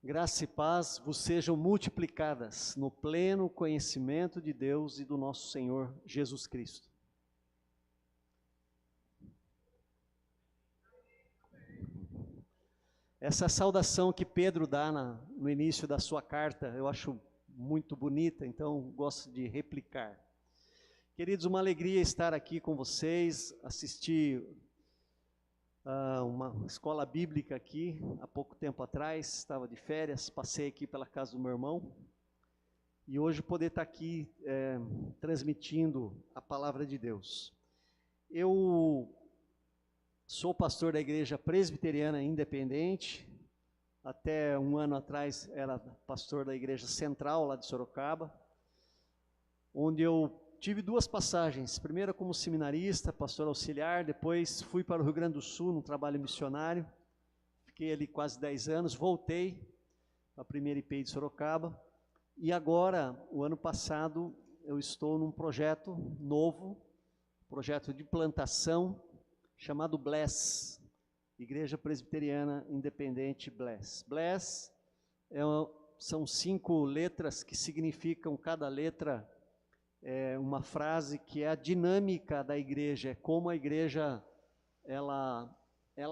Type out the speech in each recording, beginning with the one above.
Graça e paz vos sejam multiplicadas no pleno conhecimento de Deus e do nosso Senhor Jesus Cristo. Essa saudação que Pedro dá no início da sua carta, eu acho muito bonita, então gosto de replicar. Queridos, uma alegria estar aqui com vocês, assistir uma escola bíblica aqui, há pouco tempo atrás, estava de férias, passei aqui pela casa do meu irmão, e hoje poder estar aqui transmitindo a palavra de Deus. Eu sou pastor da Igreja Presbiteriana Independente, até um ano atrás era pastor da Igreja Central, lá de Sorocaba, onde eu tive duas passagens, primeira como seminarista, pastor auxiliar, depois fui para o Rio Grande do Sul, num trabalho missionário, fiquei ali quase 10 anos, voltei para a primeira IPI de Sorocaba, e agora, o ano passado, eu estou num projeto novo, projeto de plantação, chamado Bless, Igreja Presbiteriana Independente Bless. Bless são 5 letras que significam, cada letra uma frase que é a dinâmica da igreja, é como a igreja ela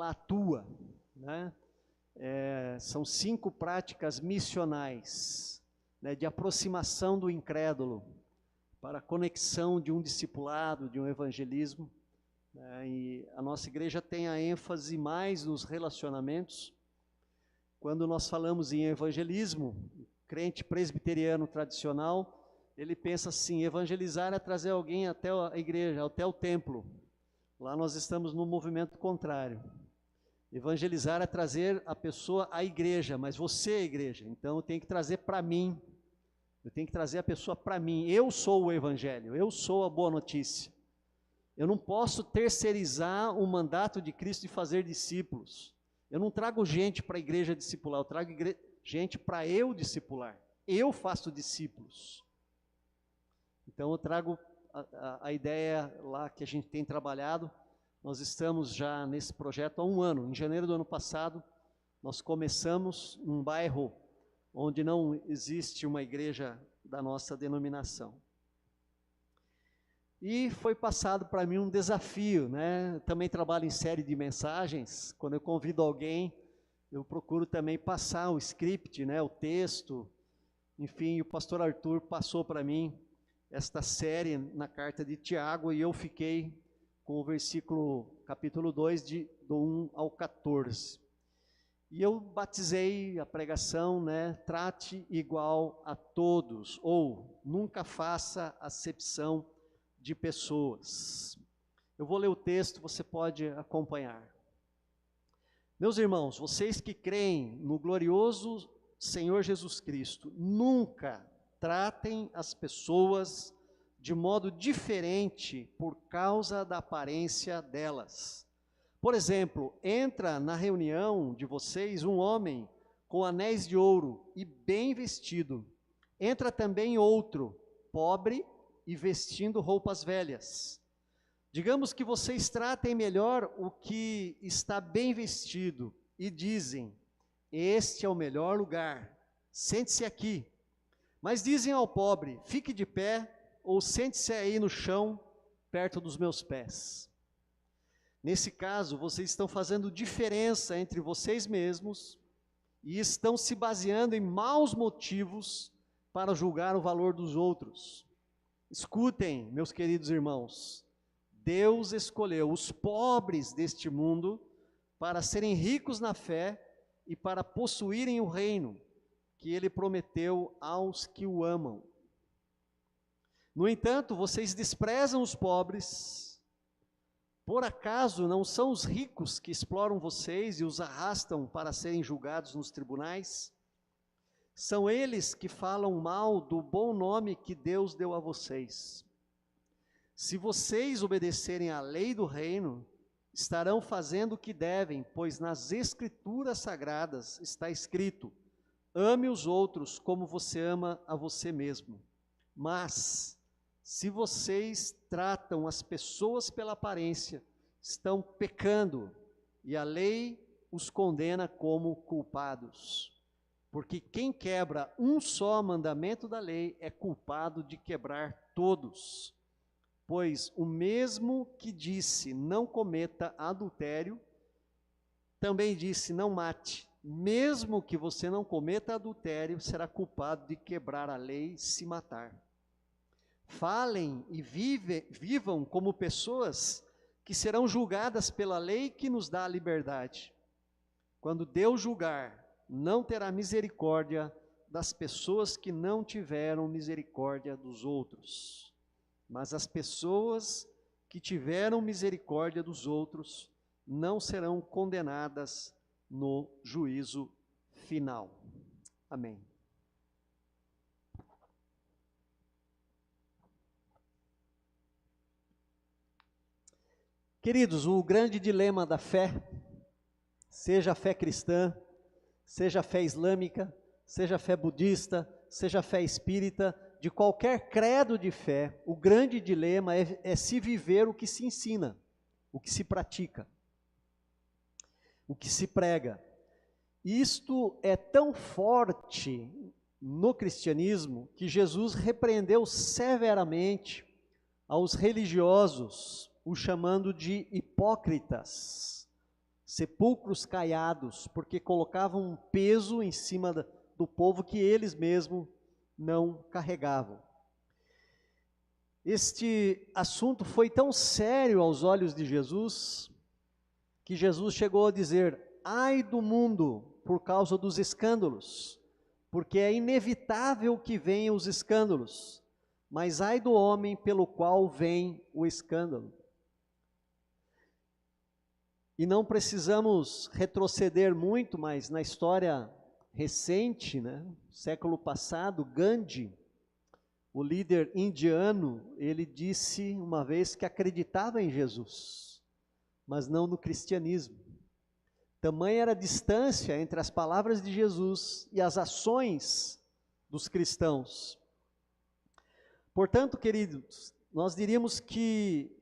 atua, né? São 5 práticas missionais, né, de aproximação do incrédulo para a conexão de um discipulado, de um evangelismo, né? E a nossa igreja tem a ênfase mais nos relacionamentos. Quando nós falamos em evangelismo, crente presbiteriano tradicional, ele pensa assim: evangelizar é trazer alguém até a igreja, até o templo. Lá nós estamos no movimento contrário. Evangelizar é trazer a pessoa à igreja, mas você é a igreja, então eu tenho que trazer para mim, eu tenho que trazer a pessoa para mim. Eu sou o evangelho, eu sou a boa notícia. Eu não posso terceirizar o mandato de Cristo de fazer discípulos. Eu não trago gente para a igreja discipular, eu trago gente para eu discipular. Eu faço discípulos. Então eu trago a ideia lá que a gente tem trabalhado. Nós estamos já nesse projeto há um ano. Em janeiro do ano passado, nós começamos num bairro onde não existe uma igreja da nossa denominação. E foi passado para mim um desafio, né? Eu também trabalho em série de mensagens. Quando eu convido alguém, eu procuro também passar o script, né? O texto. Enfim, o pastor Arthur passou para mim esta série na carta de Tiago, e eu fiquei com o versículo, capítulo 2, do 1 ao 14. E eu batizei a pregação, né? Trate igual a todos, ou nunca faça acepção de pessoas. Eu vou ler o texto, você pode acompanhar. Meus irmãos, vocês que creem no glorioso Senhor Jesus Cristo, nunca tratem as pessoas de modo diferente por causa da aparência delas. Por exemplo, entra na reunião de vocês um homem com anéis de ouro e bem vestido. Entra também outro, pobre e vestindo roupas velhas. Digamos que vocês tratem melhor o que está bem vestido e dizem: este é o melhor lugar, sente-se aqui. Mas dizem ao pobre: fique de pé, ou sente-se aí no chão, perto dos meus pés. Nesse caso, vocês estão fazendo diferença entre vocês mesmos e estão se baseando em maus motivos para julgar o valor dos outros. Escutem, meus queridos irmãos, Deus escolheu os pobres deste mundo para serem ricos na fé e para possuírem o reino que Ele prometeu aos que o amam. No entanto, vocês desprezam os pobres. Por acaso não são os ricos que exploram vocês e os arrastam para serem julgados nos tribunais? São eles que falam mal do bom nome que Deus deu a vocês. Se vocês obedecerem à lei do reino, estarão fazendo o que devem, pois nas Escrituras Sagradas está escrito: ame os outros como você ama a você mesmo. Mas, se vocês tratam as pessoas pela aparência, estão pecando, e a lei os condena como culpados. porque quem quebra um só mandamento da lei é culpado de quebrar todos. Pois o mesmo que disse, não cometa adultério, também disse, não mate. Mesmo que você não cometa adultério, será culpado de quebrar a lei se matar. Falem e vivam como pessoas que serão julgadas pela lei que nos dá a liberdade. Quando Deus julgar, não terá misericórdia das pessoas que não tiveram misericórdia dos outros. Mas as pessoas que tiveram misericórdia dos outros não serão condenadas no juízo final. Amém. Queridos, o grande dilema da fé, seja a fé cristã, seja a fé islâmica, seja a fé budista, seja a fé espírita, de qualquer credo de fé, o grande dilema é se viver o que se ensina, o que se pratica, o que se prega. Isto é tão forte no cristianismo que Jesus repreendeu severamente aos religiosos, o chamando de hipócritas, sepulcros caiados, porque colocavam um peso em cima do povo que eles mesmos não carregavam. Este assunto foi tão sério aos olhos de Jesus, que Jesus chegou a dizer: ai do mundo por causa dos escândalos, porque é inevitável que venham os escândalos, mas ai do homem pelo qual vem o escândalo. E não precisamos retroceder muito, mas na história recente, século passado, Gandhi, o líder indiano, ele disse uma vez que acreditava em Jesus, mas não no cristianismo. Tamanha era a distância entre as palavras de Jesus e as ações dos cristãos. Portanto, queridos, nós diríamos que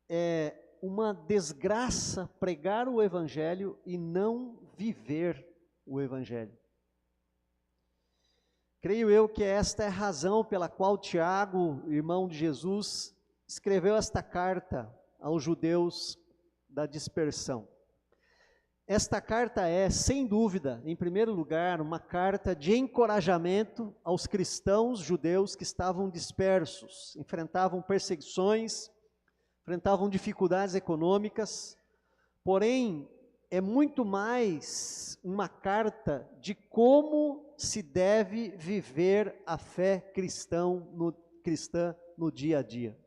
é uma desgraça pregar o Evangelho e não viver o Evangelho. Creio eu que esta é a razão pela qual Tiago, irmão de Jesus, escreveu esta carta aos judeus da dispersão. Esta carta é, sem dúvida, em primeiro lugar, uma carta de encorajamento aos cristãos judeus que estavam dispersos, enfrentavam perseguições, enfrentavam dificuldades econômicas, porém, é muito mais uma carta de como se deve viver a fé cristã no dia a dia.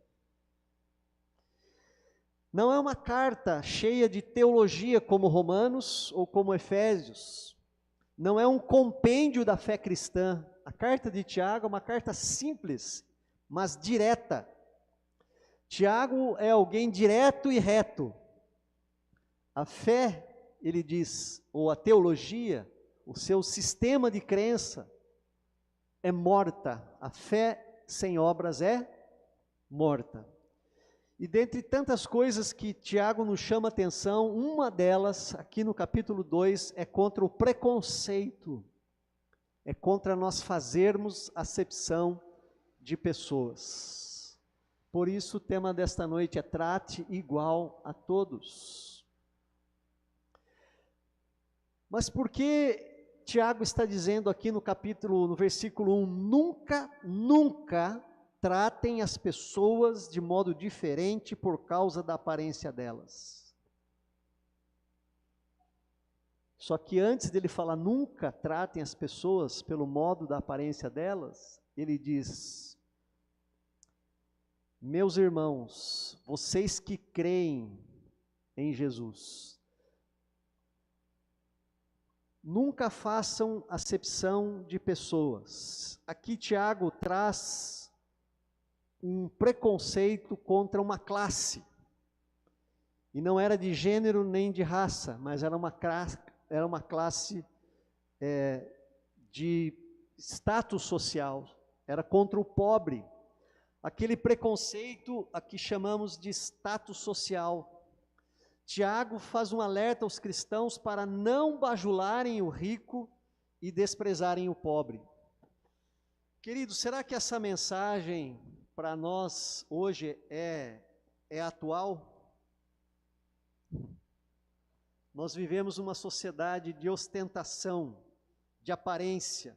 Não é uma carta cheia de teologia como Romanos ou como Efésios. Não é um compêndio da fé cristã. A carta de Tiago é uma carta simples, mas direta. Tiago é alguém direto e reto. A fé, ele diz, ou a teologia, o seu sistema de crença é morta. A fé sem obras é morta. E dentre tantas coisas que Tiago nos chama a atenção, uma delas, aqui no capítulo 2, é contra o preconceito. É contra nós fazermos acepção de pessoas. Por isso o tema desta noite é trate igual a todos. Mas por que Tiago está dizendo aqui no versículo 1, nunca tratem as pessoas de modo diferente por causa da aparência delas? Só que antes dele falar nunca tratem as pessoas pelo modo da aparência delas, ele diz: meus irmãos, vocês que creem em Jesus, nunca façam acepção de pessoas. Aqui Tiago traz um preconceito contra uma classe, e não era de gênero nem de raça, mas era uma classe de status social, era contra o pobre, aquele preconceito a que chamamos de status social. Tiago faz um alerta aos cristãos para não bajularem o rico e desprezarem o pobre. Queridos, será que essa mensagem para nós hoje é atual? Nós vivemos uma sociedade de ostentação, de aparência.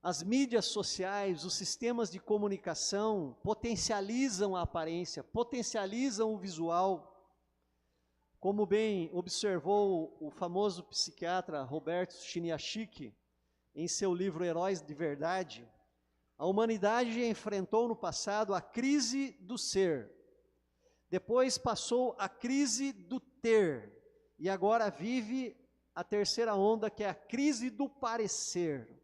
As mídias sociais, os sistemas de comunicação potencializam a aparência, potencializam o visual. Como bem observou o famoso psiquiatra Roberto Chiniachik, em seu livro Heróis de Verdade, a humanidade enfrentou no passado a crise do ser, depois passou a crise do ter, e agora vive a terceira onda, que é a crise do parecer.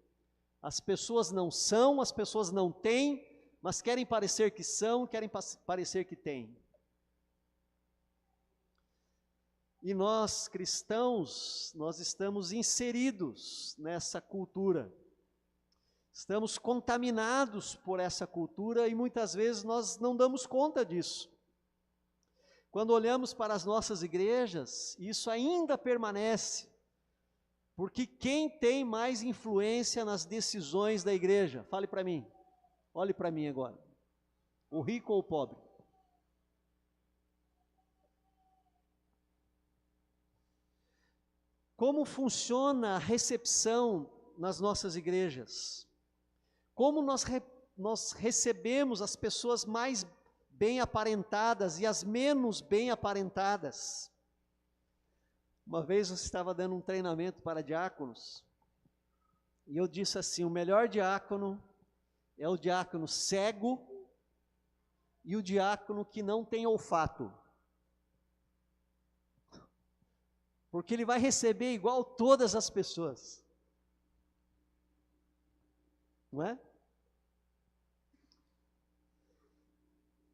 As pessoas não são, as pessoas não têm, mas querem parecer que são, querem parecer que têm. E nós, cristãos, nós estamos inseridos nessa cultura. Estamos contaminados por essa cultura e muitas vezes nós não damos conta disso. Quando olhamos para as nossas igrejas, isso ainda permanece. Porque quem tem mais influência nas decisões da igreja? Fale para mim. Olhe para mim agora. O rico ou o pobre? Como funciona a recepção nas nossas igrejas? Como nós recebemos as pessoas mais bem aparentadas e as menos bem aparentadas? Uma vez eu estava dando um treinamento para diáconos, e eu disse assim: o melhor diácono é o diácono cego e o diácono que não tem olfato. Porque ele vai receber igual todas as pessoas. Não é?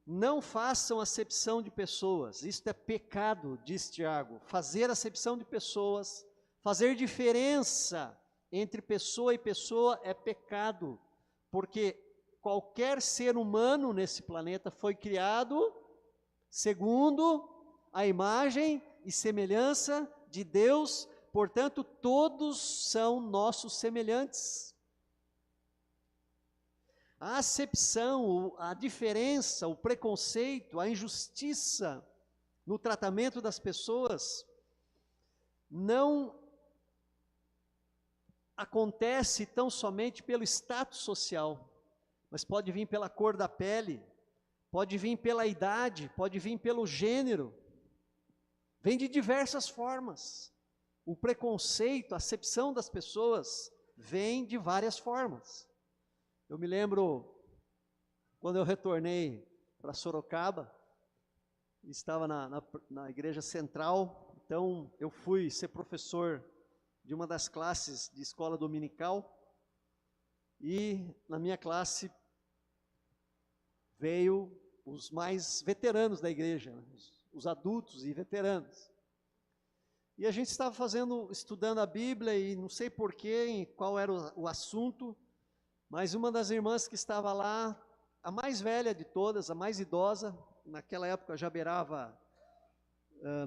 Não façam acepção de pessoas, isto é pecado, diz Tiago. Fazer acepção de pessoas, fazer diferença entre pessoa e pessoa é pecado, porque qualquer ser humano nesse planeta foi criado segundo a imagem e semelhança de Deus, portanto, todos são nossos semelhantes. A acepção, a diferença, o preconceito, a injustiça no tratamento das pessoas não acontece tão somente pelo status social, mas pode vir pela cor da pele, pode vir pela idade, pode vir pelo gênero, vem de diversas formas. O preconceito, a acepção das pessoas vem de várias formas. Eu me lembro, quando eu retornei para Sorocaba, estava na igreja central, então eu fui ser professor de uma das classes de escola dominical, e na minha classe veio os mais veteranos da igreja, né? Os adultos e veteranos. E a gente estava estudando a Bíblia, e não sei porquê, qual era o assunto, mas uma das irmãs que estava lá, a mais velha de todas, a mais idosa, naquela época já beirava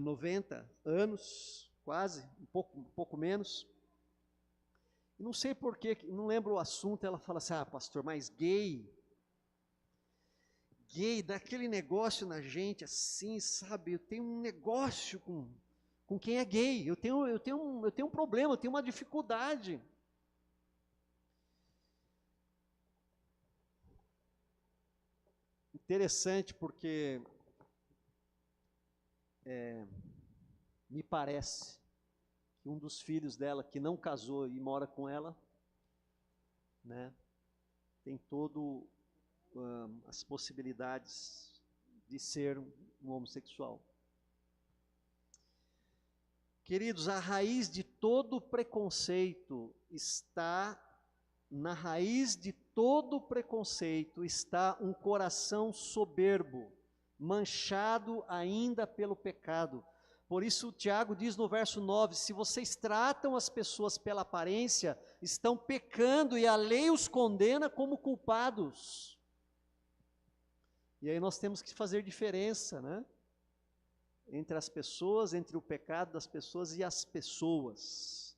90 anos, quase, um pouco menos. E não sei porquê, não lembro o assunto, ela fala assim: pastor, mas gay, dá aquele negócio na gente assim, sabe? Eu tenho um negócio com quem é gay, eu tenho um problema, eu tenho uma dificuldade. Interessante, porque me parece que um dos filhos dela, que não casou e mora com ela, né, tem todo as possibilidades de ser um homossexual. Queridos, a raiz de todo preconceito está, na raiz de todo preconceito está um coração soberbo, manchado ainda pelo pecado. Por isso Tiago diz no verso 9, se vocês tratam as pessoas pela aparência, estão pecando e a lei os condena como culpados. E aí nós temos que fazer diferença, né? Entre as pessoas, entre o pecado das pessoas e as pessoas.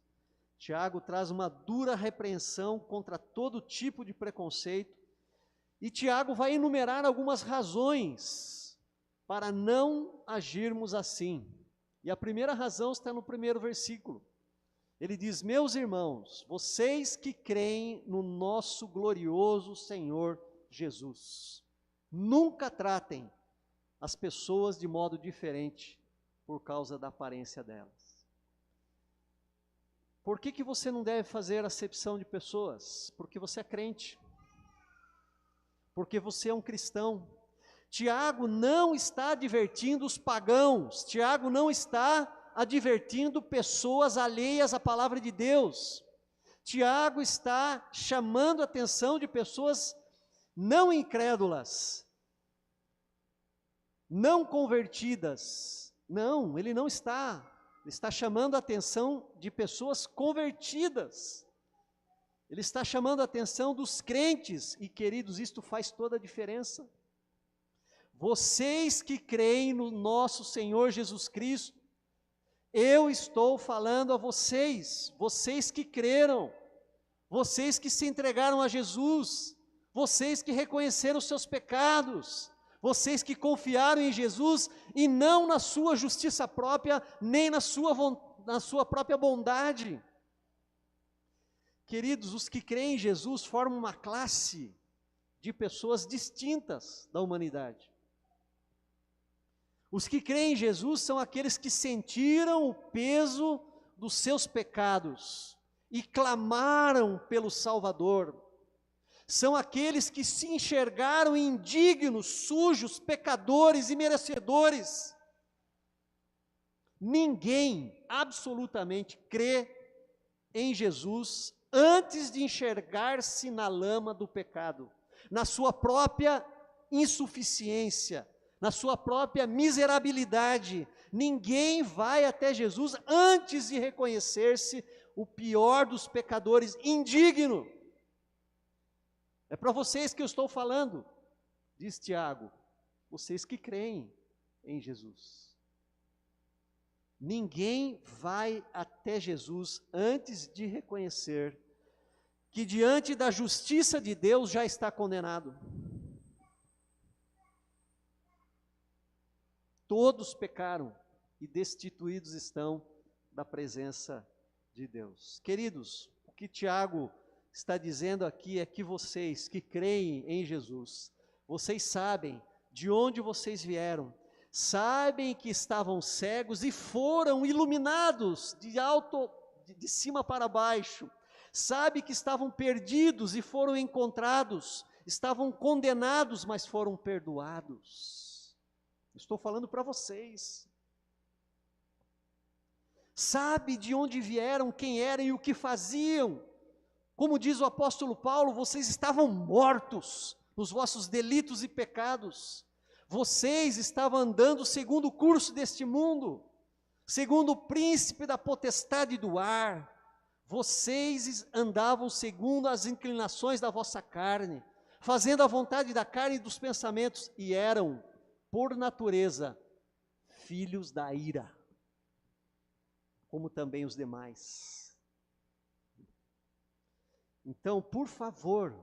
Tiago traz uma dura repreensão contra todo tipo de preconceito, e Tiago vai enumerar algumas razões para não agirmos assim. E a primeira razão está no primeiro versículo. Ele diz: meus irmãos, vocês que creem no nosso glorioso Senhor Jesus, nunca tratem as pessoas de modo diferente por causa da aparência delas. Por que você não deve fazer acepção de pessoas? Porque você é crente. Porque você é um cristão. Tiago não está advertindo os pagãos. Tiago não está advertindo pessoas alheias à palavra de Deus. Tiago está chamando a atenção de pessoas não incrédulas, não convertidas. Não, ele não está. Ele está chamando a atenção de pessoas convertidas. Ele está chamando a atenção dos crentes. E, queridos, isto faz toda a diferença. Vocês que creem no nosso Senhor Jesus Cristo, eu estou falando a vocês, vocês que creram, vocês que se entregaram a Jesus, vocês que reconheceram os seus pecados, vocês que confiaram em Jesus e não na sua justiça própria, nem na sua própria bondade. Queridos, os que creem em Jesus formam uma classe de pessoas distintas da humanidade. Os que creem em Jesus são aqueles que sentiram o peso dos seus pecados e clamaram pelo Salvador. São aqueles que se enxergaram indignos, sujos, pecadores e merecedores. Ninguém absolutamente crê em Jesus antes de enxergar-se na lama do pecado, na sua própria insuficiência, na sua própria miserabilidade. Ninguém vai até Jesus antes de reconhecer-se o pior dos pecadores, indigno. É para vocês que eu estou falando, diz Tiago, vocês que creem em Jesus. Ninguém vai até Jesus antes de reconhecer que diante da justiça de Deus já está condenado. Todos pecaram e destituídos estão da presença de Deus. Queridos, o que Tiago está dizendo aqui é que vocês que creem em Jesus, vocês sabem de onde vocês vieram, sabem que estavam cegos e foram iluminados de cima para baixo, sabem que estavam perdidos e foram encontrados, estavam condenados, mas foram perdoados. Estou falando para vocês. Sabe de onde vieram, quem eram e o que faziam. Como diz o apóstolo Paulo, vocês estavam mortos nos vossos delitos e pecados. Vocês estavam andando segundo o curso deste mundo, segundo o príncipe da potestade do ar. Vocês andavam segundo as inclinações da vossa carne, fazendo a vontade da carne e dos pensamentos, e eram, por natureza, filhos da ira, como também os demais. Então, por favor,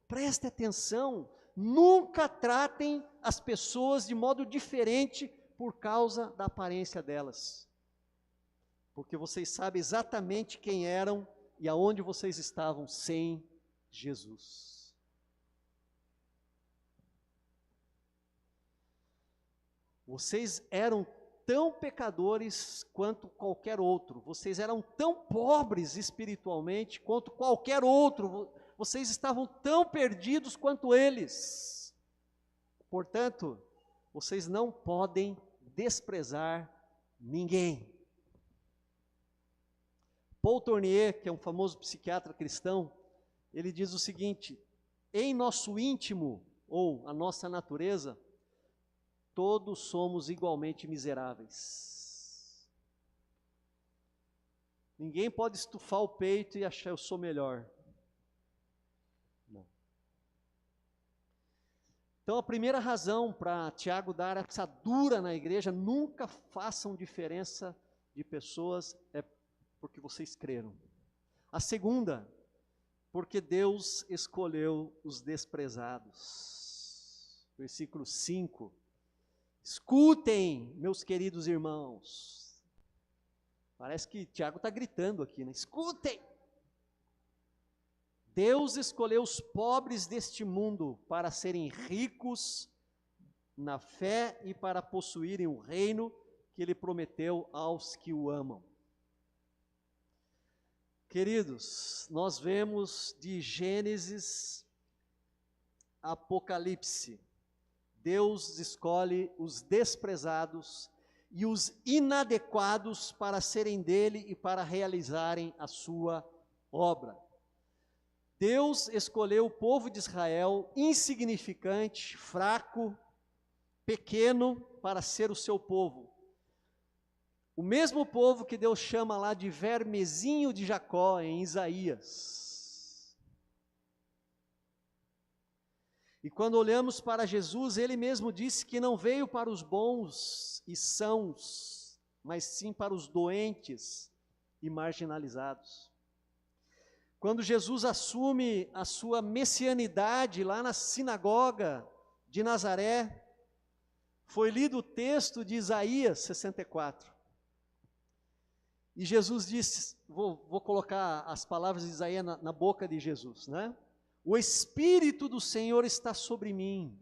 preste atenção, nunca tratem as pessoas de modo diferente por causa da aparência delas, porque vocês sabem exatamente quem eram e aonde vocês estavam sem Jesus. Vocês eram tão pecadores quanto qualquer outro, vocês eram tão pobres espiritualmente quanto qualquer outro, vocês estavam tão perdidos quanto eles. Portanto, vocês não podem desprezar ninguém. Paul Tournier, que é um famoso psiquiatra cristão, ele diz o seguinte: em nosso íntimo, ou a nossa natureza, todos somos igualmente miseráveis. Ninguém pode estufar o peito e achar eu sou melhor. Não. Então a primeira razão para Tiago dar essa dura na igreja, nunca façam diferença de pessoas, é porque vocês creram. A segunda, porque Deus escolheu os desprezados. Versículo 5. Escutem, meus queridos irmãos. Parece que Tiago está gritando aqui, né? Escutem. Deus escolheu os pobres deste mundo para serem ricos na fé e para possuírem o reino que Ele prometeu aos que o amam. Queridos, nós vemos de Gênesis a Apocalipse, Deus escolhe os desprezados e os inadequados para serem dele e para realizarem a sua obra. Deus escolheu o povo de Israel, insignificante, fraco, pequeno, para ser o seu povo. O mesmo povo que Deus chama lá de vermezinho de Jacó, em Isaías. E quando olhamos para Jesus, Ele mesmo disse que não veio para os bons e sãos, mas sim para os doentes e marginalizados. Quando Jesus assume a sua messianidade lá na sinagoga de Nazaré, foi lido o texto de Isaías 64. E Jesus disse, vou colocar as palavras de Isaías na boca de Jesus, né? O Espírito do Senhor está sobre mim,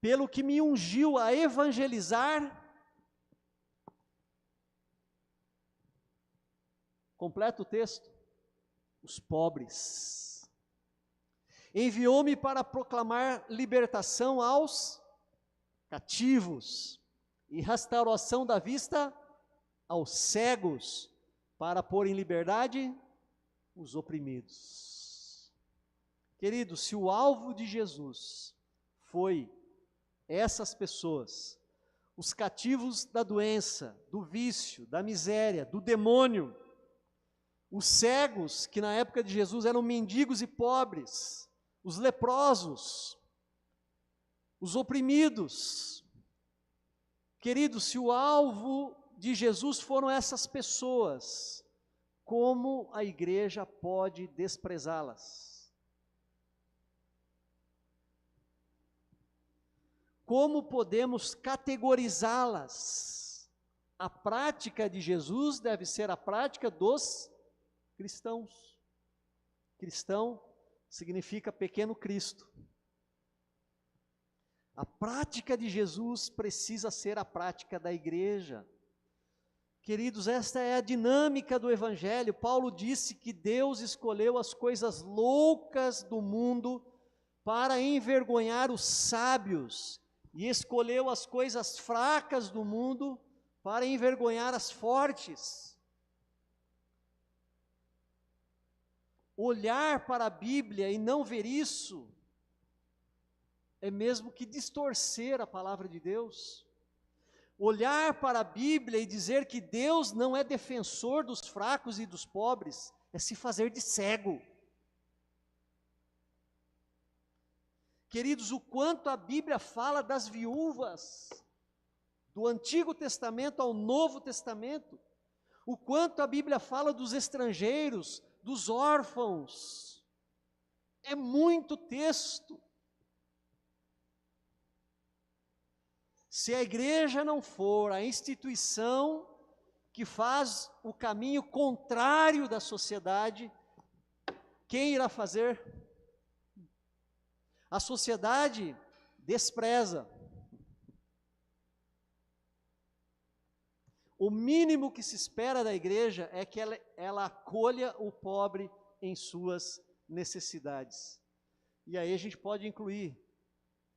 pelo que me ungiu a evangelizar. Completa o texto. Os pobres. Enviou-me para proclamar libertação aos cativos e restauração da vista aos cegos, para pôr em liberdade os oprimidos. Queridos, se o alvo de Jesus foi essas pessoas, os cativos da doença, do vício, da miséria, do demônio, os cegos, que na época de Jesus eram mendigos e pobres, os leprosos, os oprimidos. Queridos, se o alvo de Jesus foram essas pessoas, como a igreja pode desprezá-las? Como podemos categorizá-las? A prática de Jesus deve ser a prática dos cristãos. Cristão significa pequeno Cristo. A prática de Jesus precisa ser a prática da igreja. Queridos, esta é a dinâmica do Evangelho. Paulo disse que Deus escolheu as coisas loucas do mundo para envergonhar os sábios, e escolheu as coisas fracas do mundo para envergonhar as fortes. Olhar para a Bíblia e não ver isso é mesmo que distorcer a palavra de Deus. Olhar para a Bíblia e dizer que Deus não é defensor dos fracos e dos pobres é se fazer de cego. Queridos, o quanto a Bíblia fala das viúvas, do Antigo Testamento ao Novo Testamento, o quanto a Bíblia fala dos estrangeiros, dos órfãos, é muito texto. Se a igreja não for a instituição que faz o caminho contrário da sociedade, quem irá fazer? A sociedade despreza. O mínimo que se espera da igreja é que ela acolha o pobre em suas necessidades. E aí a gente pode incluir,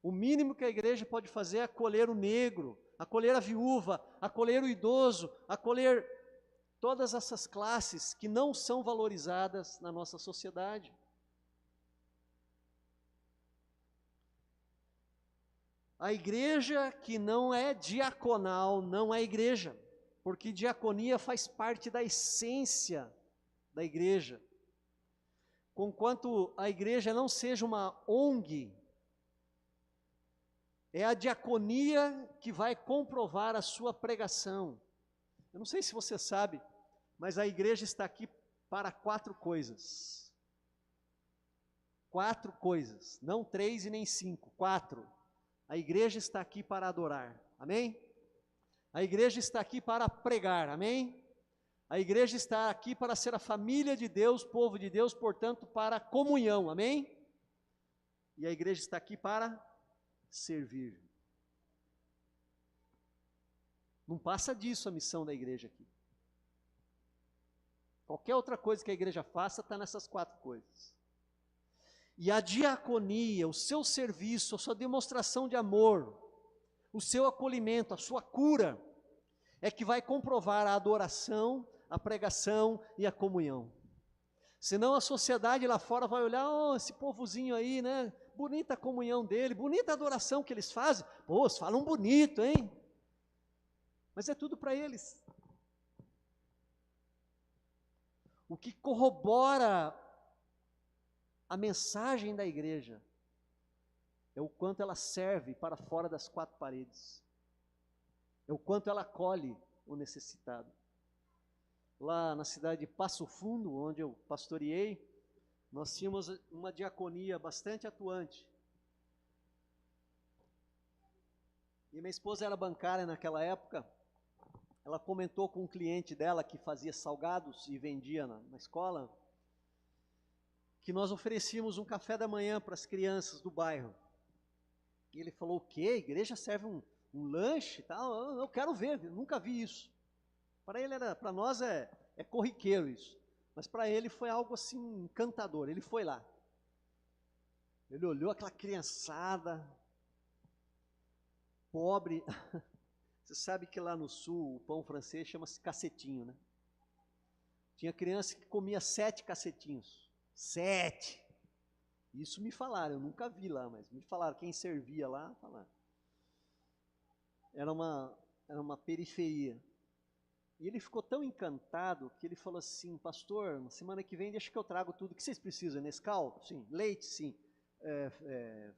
o mínimo que a igreja pode fazer é acolher o negro, acolher a viúva, acolher o idoso, acolher todas essas classes que não são valorizadas na nossa sociedade. A igreja que não é diaconal não é igreja, porque diaconia faz parte da essência da igreja. Conquanto a igreja não seja uma ONG, é a diaconia que vai comprovar a sua pregação. Eu não sei se você sabe, mas a igreja está aqui para 4 coisas. 4 coisas, não 3 e nem 5, 4. A igreja está aqui para adorar, amém? A igreja está aqui para pregar, amém? A igreja está aqui para ser a família de Deus, povo de Deus, portanto, para comunhão, amém? E a igreja está aqui para servir. Não passa disso a missão da igreja aqui. Qualquer outra coisa que a igreja faça está nessas 4 coisas. E a diaconia, o seu serviço, a sua demonstração de amor, o seu acolhimento, a sua cura, é que vai comprovar a adoração, a pregação e a comunhão. Senão a sociedade lá fora vai olhar, oh, esse povozinho aí, né? Bonita a comunhão dele, bonita a adoração que eles fazem. Pô, eles falam bonito, hein? Mas é tudo para eles. O que corrobora a mensagem da igreja é o quanto ela serve para fora das 4 paredes. É o quanto ela acolhe o necessitado. Lá na cidade de Passo Fundo, onde eu pastoreei, nós tínhamos uma diaconia bastante atuante. E minha esposa era bancária naquela época. Ela comentou com um cliente dela que fazia salgados e vendia na escola, que nós oferecíamos um café da manhã para as crianças do bairro. E ele falou, o quê? A igreja serve um lanche e tal? Eu quero ver, nunca vi isso. Para nós é corriqueiro isso. Mas para ele foi algo assim encantador. Ele foi lá. Ele olhou aquela criançada pobre. Você sabe que lá no sul o pão francês chama-se cacetinho, né? Tinha criança que comia 7 cacetinhos. 7! Isso me falaram, eu nunca vi lá, mas me falaram, quem servia lá, falaram. Era uma periferia. E ele ficou tão encantado que ele falou assim, pastor, na semana que vem deixa que eu trago tudo. O que vocês precisam? Nescau? Sim. Leite? Sim.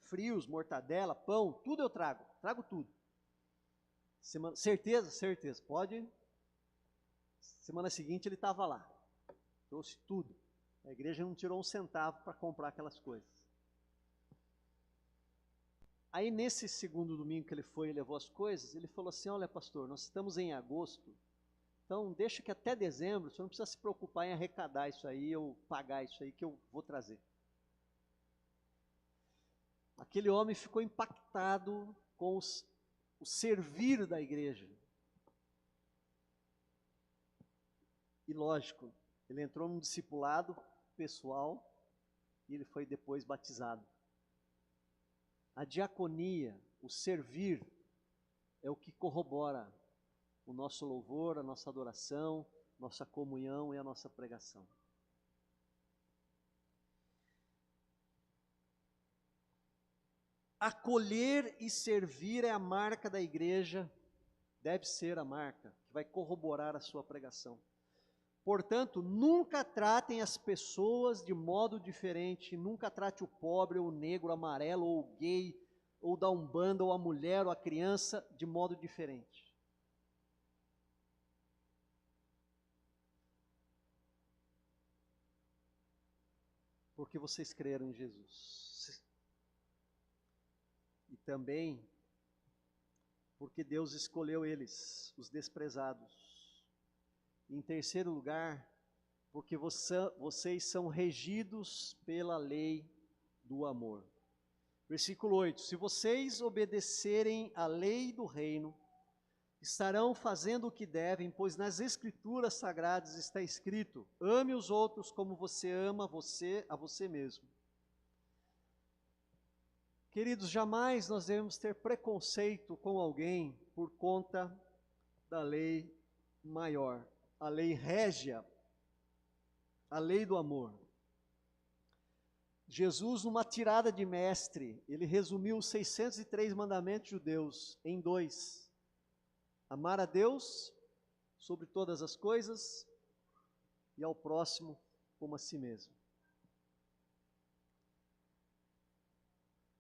Frios, mortadela, pão, tudo eu trago tudo. Certeza? Certeza. Pode. Semana seguinte ele estava lá. Trouxe tudo. A igreja não tirou um centavo para comprar aquelas coisas. Aí nesse segundo domingo que ele foi e levou as coisas, ele falou assim, olha pastor, nós estamos em agosto, então deixa que até dezembro, você não precisa se preocupar em arrecadar isso aí, ou pagar isso aí que eu vou trazer. Aquele homem ficou impactado com o servir da igreja. E lógico, ele entrou num discipulado pessoal e ele foi depois batizado. A diaconia, o servir, é o que corrobora o nosso louvor, a nossa adoração, nossa comunhão e a nossa pregação. Acolher e servir é a marca da igreja, deve ser a marca que vai corroborar a sua pregação. Portanto, nunca tratem as pessoas de modo diferente, nunca trate o pobre, ou o negro, o amarelo, ou o gay, ou da umbanda, ou a mulher, ou a criança de modo diferente. Porque vocês creram em Jesus. E também porque Deus escolheu eles, os desprezados. Em terceiro lugar, porque vocês são regidos pela lei do amor. Versículo 8, se vocês obedecerem à lei do reino, estarão fazendo o que devem, pois nas escrituras sagradas está escrito, ame os outros como você ama a você mesmo. Queridos, jamais nós devemos ter preconceito com alguém por conta da lei maior. A lei régia, a lei do amor. Jesus, numa tirada de mestre, ele resumiu os 603 mandamentos judeus em 2. Amar a Deus sobre todas as coisas e ao próximo como a si mesmo.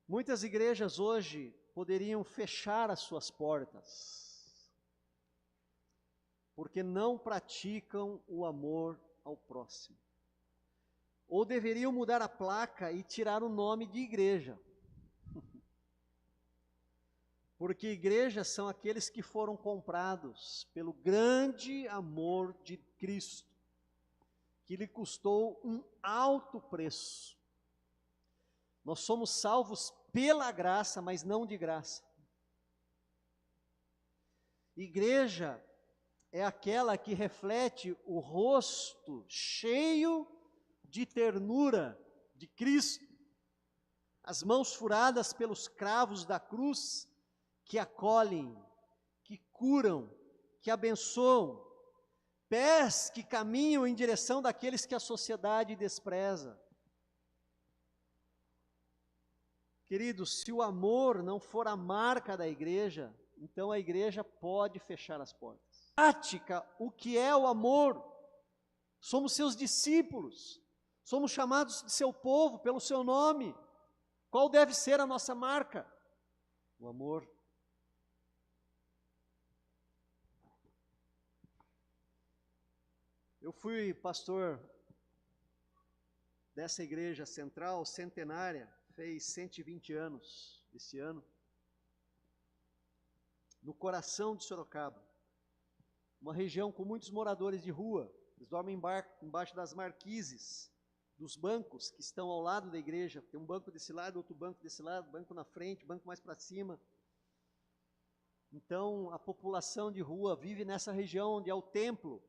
Muitas igrejas hoje poderiam fechar as suas portas, porque não praticam o amor ao próximo. Ou deveriam mudar a placa e tirar o nome de igreja. Porque igrejas são aqueles que foram comprados pelo grande amor de Cristo, que lhe custou um alto preço. Nós somos salvos pela graça, mas não de graça. Igreja é aquela que reflete o rosto cheio de ternura de Cristo, as mãos furadas pelos cravos da cruz, que acolhem, que curam, que abençoam, pés que caminham em direção daqueles que a sociedade despreza. Queridos, se o amor não for a marca da igreja, então a igreja pode fechar as portas. Prática, o que é o amor? Somos seus discípulos, somos chamados de seu povo pelo seu nome. Qual deve ser a nossa marca? O amor. Eu fui pastor dessa igreja central, centenária, fez 120 anos esse ano, no coração de Sorocaba, uma região com muitos moradores de rua. Eles dormem embaixo das marquises, dos bancos que estão ao lado da igreja. Tem um banco desse lado, outro banco desse lado, banco na frente, banco mais para cima. Então, a população de rua vive nessa região onde é o templo.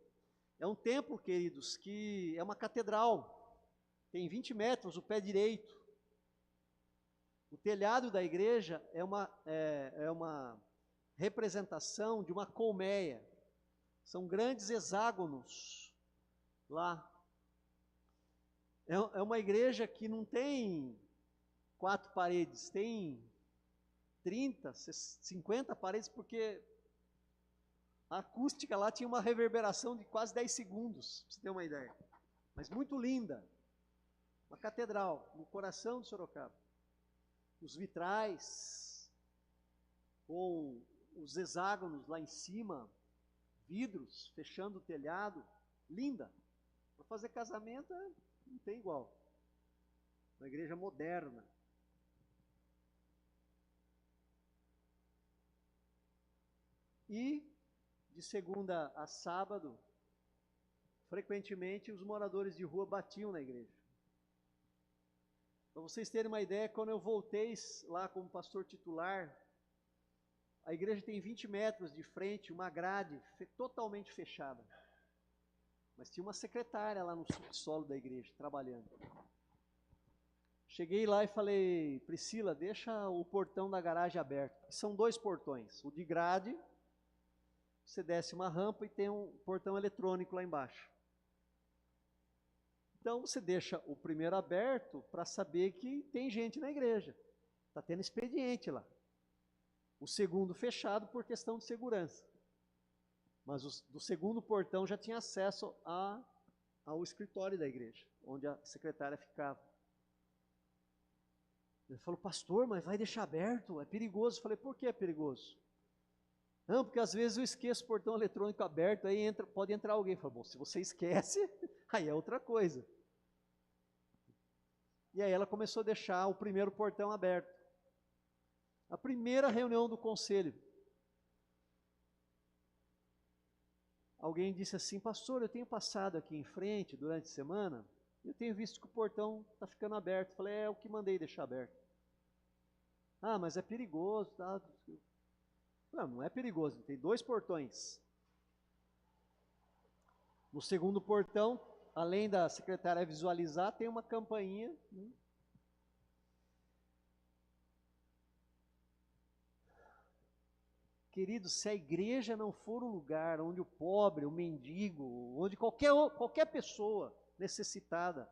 É um templo, queridos, que é uma catedral, tem 20 metros o pé direito. O telhado da igreja é uma representação de uma colmeia. São grandes hexágonos lá. É uma igreja que não tem 4 paredes, tem 30, 50 paredes, porque a acústica lá tinha uma reverberação de quase 10 segundos, para você ter uma ideia. Mas muito linda. Uma catedral no coração de Sorocaba. Os vitrais, com os hexágonos lá em cima, vidros fechando o telhado, linda. Para fazer casamento não tem igual. Uma igreja moderna. E de segunda a sábado, frequentemente os moradores de rua batiam na igreja. Para vocês terem uma ideia, quando eu voltei lá como pastor titular, a igreja tem 20 metros de frente, uma grade totalmente fechada. Mas tinha uma secretária lá no subsolo da igreja, trabalhando. Cheguei lá e falei, Priscila, deixa o portão da garagem aberto. São 2 portões, o de grade, você desce uma rampa e tem um portão eletrônico lá embaixo. Então você deixa o primeiro aberto para saber que tem gente na igreja. Está tendo expediente lá. O segundo fechado por questão de segurança. Mas do segundo portão já tinha acesso ao escritório da igreja, onde a secretária ficava. Ele falou, pastor, mas vai deixar aberto? É perigoso. Eu falei, por que é perigoso? Não, porque às vezes eu esqueço o portão eletrônico aberto, aí pode entrar alguém. Eu falei, bom, se você esquece, aí é outra coisa. E aí ela começou a deixar o primeiro portão aberto. A primeira reunião do conselho, alguém disse assim, pastor, eu tenho passado aqui em frente durante a semana, e eu tenho visto que o portão está ficando aberto. Eu falei, é o que mandei deixar aberto. Ah, mas é perigoso, tá? Não é perigoso, tem 2 portões. No segundo portão, além da secretária visualizar, tem uma campainha. Queridos, se a igreja não for um lugar onde o pobre, o mendigo, onde qualquer pessoa necessitada,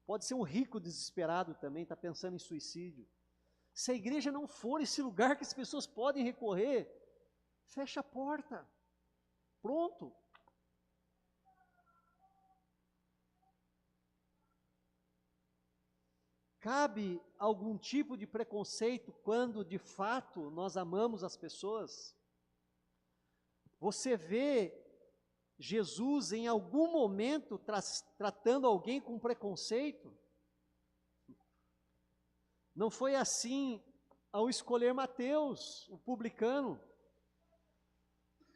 pode ser um rico desesperado também, está pensando em suicídio. Se a igreja não for esse lugar que as pessoas podem recorrer, fecha a porta. Pronto. Cabe algum tipo de preconceito quando de fato nós amamos as pessoas? Você vê Jesus em algum momento tratando alguém com preconceito? Não foi assim ao escolher Mateus, o publicano.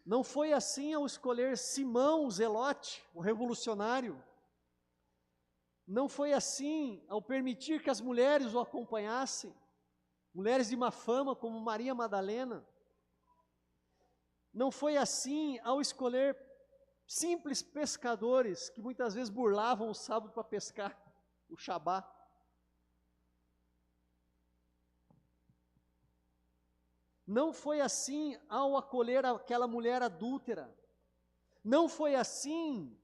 Não foi assim ao escolher Simão, o zelote, o revolucionário. Não foi assim ao permitir que as mulheres o acompanhassem, mulheres de má fama como Maria Madalena. Não foi assim ao escolher simples pescadores que muitas vezes burlavam o sábado para pescar, o Shabá. Não foi assim ao acolher aquela mulher adúltera. Não foi assim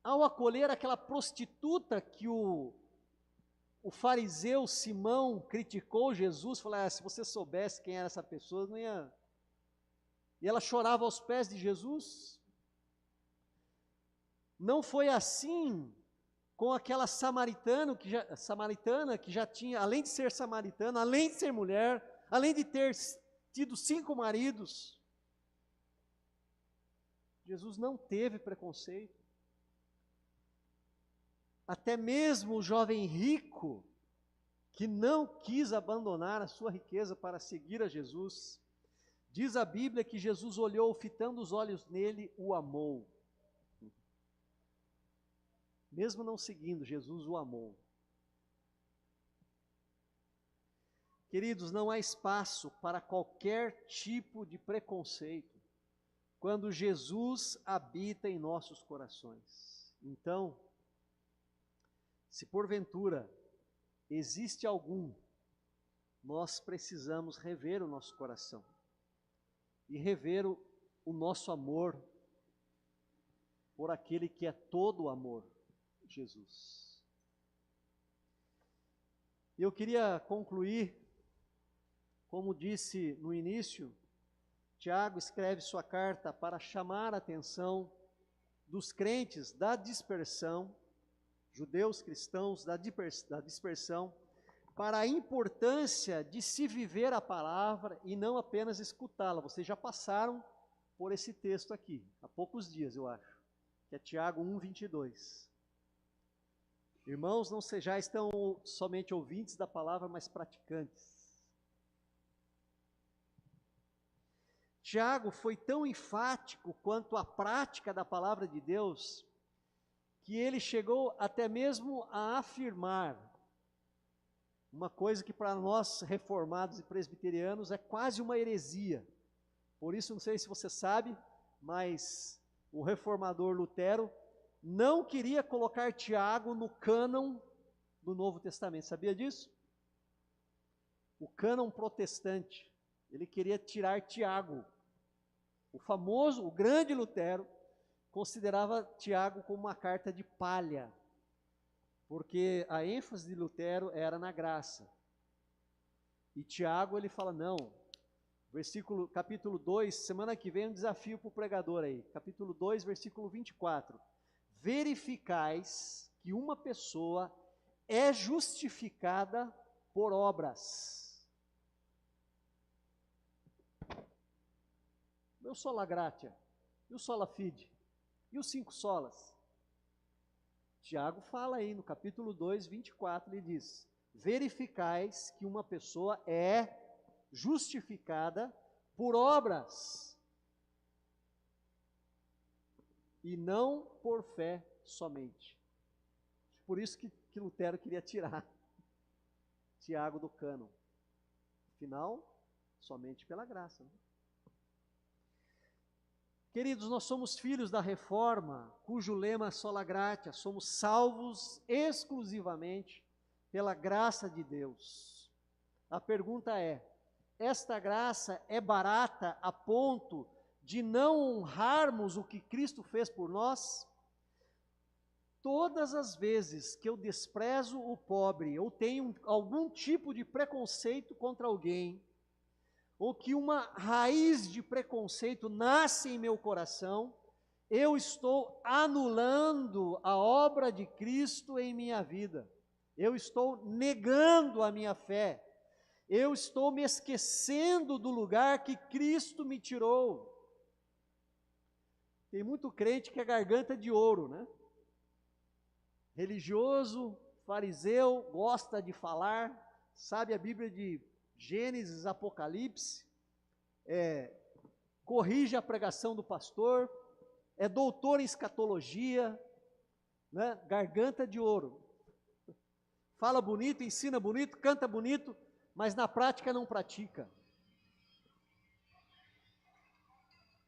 ao acolher aquela prostituta que o fariseu Simão criticou Jesus, falou, se você soubesse quem era essa pessoa, não ia... E ela chorava aos pés de Jesus. Não foi assim com aquela samaritana que já tinha, além de ser samaritana, além de ser mulher, além de ter tido 5 maridos. Jesus não teve preconceito. Até mesmo o jovem rico, que não quis abandonar a sua riqueza para seguir a Jesus, diz a Bíblia que Jesus olhou, fitando os olhos nele, o amou. Mesmo não seguindo, Jesus o amou. Queridos, não há espaço para qualquer tipo de preconceito quando Jesus habita em nossos corações. Então, se porventura existe algum, nós precisamos rever o nosso coração e rever o nosso amor por aquele que é todo amor, Jesus. Eu queria concluir, como disse no início, Tiago escreve sua carta para chamar a atenção dos crentes da dispersão, judeus cristãos da dispersão, para a importância de se viver a palavra e não apenas escutá-la. Vocês já passaram por esse texto aqui, há poucos dias, eu acho, que é Tiago 1:22. Irmãos, não sejais tão somente ouvintes da palavra, mas praticantes. Tiago foi tão enfático quanto a prática da palavra de Deus, que ele chegou até mesmo a afirmar uma coisa que para nós reformados e presbiterianos é quase uma heresia. Por isso, não sei se você sabe, mas o reformador Lutero não queria colocar Tiago no cânon do Novo Testamento. Sabia disso? O cânon protestante. Ele queria tirar Tiago. O grande Lutero, considerava Tiago como uma carta de palha, porque a ênfase de Lutero era na graça. E Tiago, ele fala, não, capítulo 2, semana que vem um desafio para o pregador aí, capítulo 2, versículo 24. Verificais que uma pessoa é justificada por obras. Eu sola gratia, e o sola fide, e os 5 solas. Tiago fala aí no capítulo 2, 24, ele diz, verificais que uma pessoa é justificada por obras, e não por fé somente. Por isso que Lutero queria tirar Tiago do cânon. Afinal, somente pela graça, né? Queridos, nós somos filhos da reforma, cujo lema é sola gratia, somos salvos exclusivamente pela graça de Deus. A pergunta é, esta graça é barata a ponto de não honrarmos o que Cristo fez por nós? Todas as vezes que eu desprezo o pobre, ou tenho algum tipo de preconceito contra alguém, ou que uma raiz de preconceito nasce em meu coração, eu estou anulando a obra de Cristo em minha vida. Eu estou negando a minha fé. Eu estou me esquecendo do lugar que Cristo me tirou. Tem muito crente que é garganta de ouro, né? Religioso, fariseu, gosta de falar, sabe a Bíblia de Gênesis, Apocalipse, corrige a pregação do pastor, é doutor em escatologia, né? Garganta de ouro. Fala bonito, ensina bonito, canta bonito, mas na prática não pratica.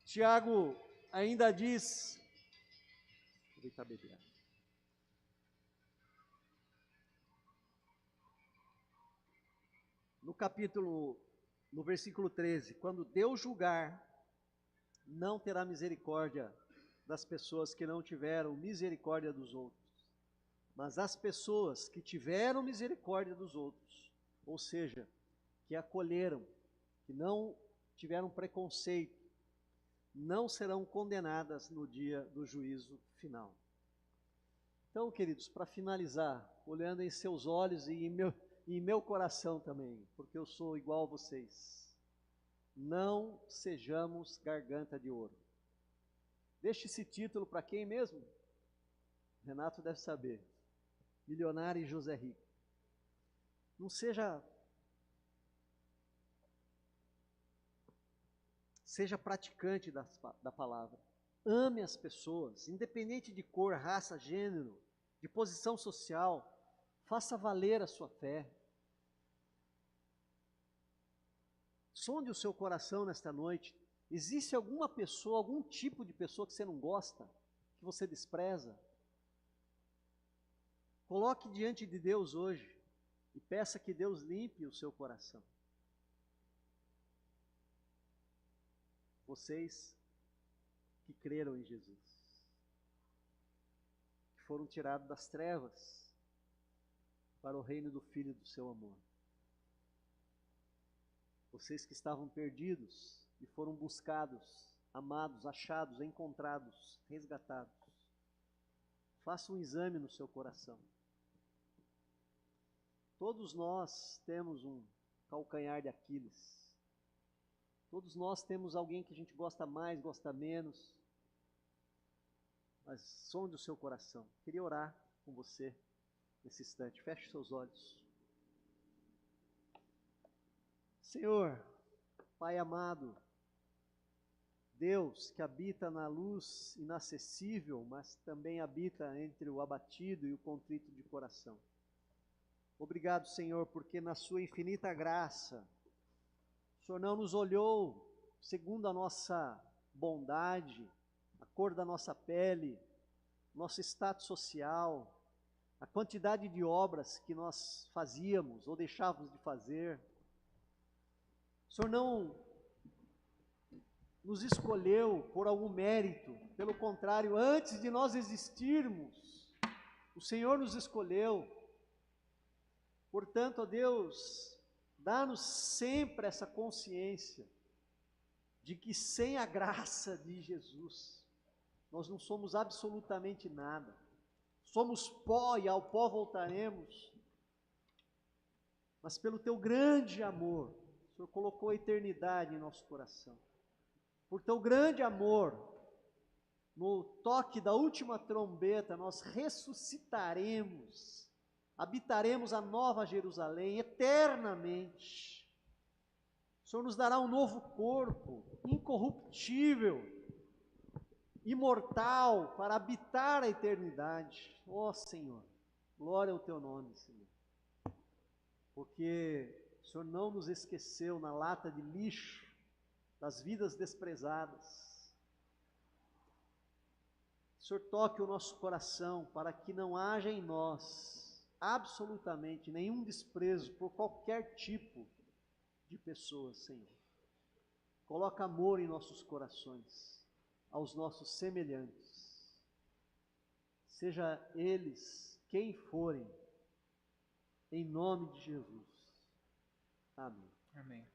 Tiago ainda diz, aproveitar beber. No versículo 13, quando Deus julgar, não terá misericórdia das pessoas que não tiveram misericórdia dos outros, mas as pessoas que tiveram misericórdia dos outros, ou seja, que acolheram, que não tiveram preconceito, não serão condenadas no dia do juízo final. Então, queridos, para finalizar, olhando em seus olhos e em meu coração também, porque eu sou igual a vocês, não sejamos garganta de ouro. Deixe esse título para quem mesmo? Renato deve saber. Milionário e José Rico. Não seja praticante da palavra. Ame as pessoas, independente de cor, raça, gênero, de posição social. Faça valer a sua fé. Sonde o seu coração nesta noite. Existe alguma pessoa, algum tipo de pessoa que você não gosta, que você despreza? Coloque diante de Deus hoje e peça que Deus limpe o seu coração. Vocês que creram em Jesus, que foram tirados das trevas para o reino do Filho do seu amor. Vocês que estavam perdidos e foram buscados, amados, achados, encontrados, resgatados. Faça um exame no seu coração. Todos nós temos um calcanhar de Aquiles. Todos nós temos alguém que a gente gosta mais, gosta menos. Mas sonde o seu coração. Queria orar com você nesse instante. Feche seus olhos. Senhor, Pai amado, Deus que habita na luz inacessível, mas também habita entre o abatido e o contrito de coração. Obrigado, Senhor, porque na sua infinita graça, o Senhor não nos olhou segundo a nossa bondade, a cor da nossa pele, nosso status social, a quantidade de obras que nós fazíamos ou deixávamos de fazer. O Senhor não nos escolheu por algum mérito, pelo contrário, antes de nós existirmos, o Senhor nos escolheu. Portanto, ó Deus, dá-nos sempre essa consciência de que sem a graça de Jesus, nós não somos absolutamente nada. Somos pó e ao pó voltaremos. Mas pelo teu grande amor, o Senhor colocou a eternidade em nosso coração. Por teu grande amor, no toque da última trombeta, nós ressuscitaremos, habitaremos a nova Jerusalém eternamente. O Senhor nos dará um novo corpo, incorruptível, imortal, para habitar a eternidade. Ó Senhor, glória ao teu nome, Senhor. Porque o Senhor não nos esqueceu na lata de lixo das vidas desprezadas. O Senhor toque o nosso coração para que não haja em nós absolutamente nenhum desprezo por qualquer tipo de pessoa, Senhor. Coloca amor em nossos corações, aos nossos semelhantes. Seja eles quem forem, em nome de Jesus. Amém. Amém.